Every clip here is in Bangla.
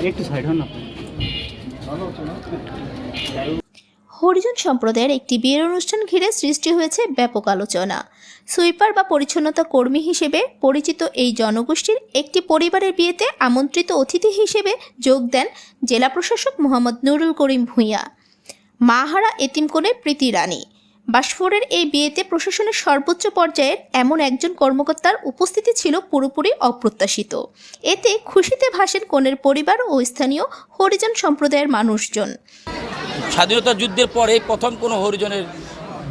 একটু সাইড হন না। হরিজন সম্প্রদায়ের একটি বিয়ের অনুষ্ঠান ঘিরে সৃষ্টি হয়েছে ব্যাপক আলোচনা। সুইপার বা পরিচ্ছন্নতা কর্মী হিসেবে পরিচিত এই জনগোষ্ঠীর একটি পরিবারের বিয়েতে আমন্ত্রিত অতিথি হিসেবে যোগ দেন জেলা প্রশাসক মোহাম্মদ নুরুল করিম ভূঁইয়া, মাহারা এতিমকোণে প্রীতি রানী। বাসফোরের এই বিয়েতে প্রশাসনের সর্বোচ্চ পর্যায়ের এমন একজন কর্মকর্তার উপস্থিতি ছিল পুরোপুরি অপ্রত্যাশিত। এতে খুশিতে ভাসেন কনের পরিবার ও স্থানীয় হরিজন সম্প্রদায়ের মানুষজন। স্বাধীনতা যুদ্ধের পরে প্রথম কোনো হরিজনের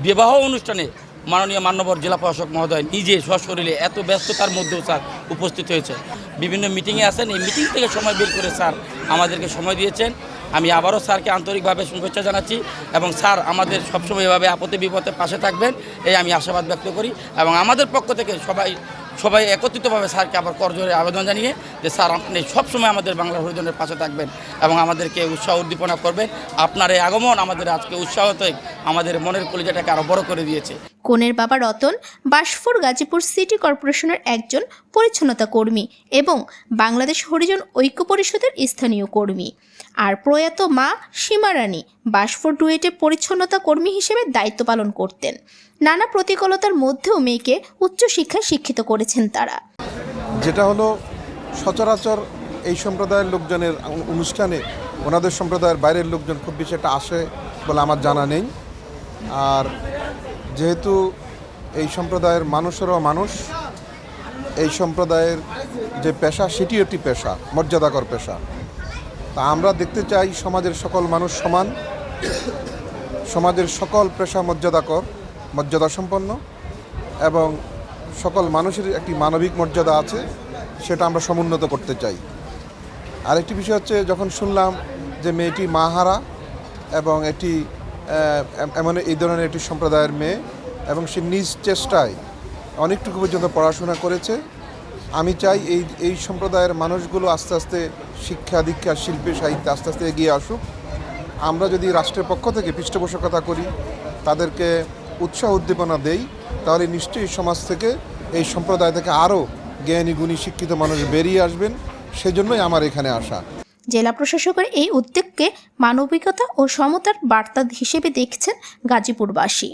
বিবাহ অনুষ্ঠানে মাননীয় মান্যবর জেলা প্রশাসক মহোদয় নিজে সশরীরে এত ব্যস্ততার মধ্যেও স্যার উপস্থিত হয়েছে। বিভিন্ন মিটিংয়ে আসেন, এই মিটিং থেকে সময় বের করে স্যার আমাদেরকে সময় দিয়েছেন। আমি আবারও স্যারকে আন্তরিকভাবে শুভেচ্ছা জানাচ্ছি এবং স্যার আমাদের সবসময় এভাবে আপদে বিপদে পাশে থাকবেন এই আমি আশাবাদ ব্যক্ত করি। এবং আমাদের পক্ষ থেকে সবাই একত্রিতভাবে স্যারকে আবার করজোরে আবেদন জানিয়ে যে স্যার আপনি সবসময় আমাদের বাংলা হরিজনের পাশে থাকবেন এবং আমাদেরকে উৎসাহ উদ্দীপনা করবেন। আপনার এই আগমন আমাদের আজকে উৎসাহতে আমাদের মনের কলিজাটাকে আরও বড় করে দিয়েছে। কনের বাবা রতন বাসফোর গাজীপুর সিটি কর্পোরেশনের একজন পরিচ্ছন্নতা কর্মী এবং বাংলাদেশ হরিজন ঐক্য পরিষদের স্থানীয় কর্মী। আর প্রয়াত মা সীমা রানী বাসফোর ডুয়েটে পরিচ্ছন্নতা কর্মী হিসেবে দায়িত্ব পালন করতেন। নানা প্রতিকূলতার মধ্যেও মেয়েকে উচ্চশিক্ষায় শিক্ষিত করেছেন তারা। যেটা হলো সচরাচর এই সম্প্রদায়ের লোকজনের অনুষ্ঠানে ওনাদের সম্প্রদায়ের বাইরের লোকজন খুব বেশি একটা আসে বলে আমার জানা নেই। আর যেহেতু এই সম্প্রদায়ের মানুষেরও মানুষ, এই সম্প্রদায়ের যে পেশা সেটি একটি পেশা, মর্যাদাকর পেশা। তা আমরা দেখতে চাই সমাজের সকল মানুষ সমান, সমাজের সকল পেশা মর্যাদাসম্পন্ন এবং সকল মানুষের একটি মানবিক মর্যাদা আছে, সেটা আমরা সমুন্নত করতে চাই। আরেকটি বিষয় হচ্ছে, যখন শুনলাম যে মেয়েটি মাহারা এবং এটি এমন এই ধরনের একটি সম্প্রদায়ের মেয়ে এবং সে নিজ চেষ্টায় অনেকটুকু পর্যন্ত পড়াশোনা করেছে, আমি চাই এই সম্প্রদায়ের মানুষগুলো আস্তে আস্তে শিক্ষা দীক্ষা শিল্পে সাহিত্যে আস্তে আস্তে এগিয়ে আসুক। আমরা যদি রাষ্ট্রের পক্ষ থেকে পৃষ্ঠপোষকতা করি, তাদেরকে উৎসাহ উদ্দীপনা দেই, তাহলে নিশ্চয়ই সমাজ থেকে এই সম্প্রদায় থেকে আরও জ্ঞানী গুণী শিক্ষিত মানুষ বেরিয়ে আসবেন। সেজন্যই আমার এখানে আসা। জেলা প্রশাসকের এই উদ্যোগকে মানবিকতা ও সমতার বার্তা হিসেবে দেখছেন গাজীপুরবাসী।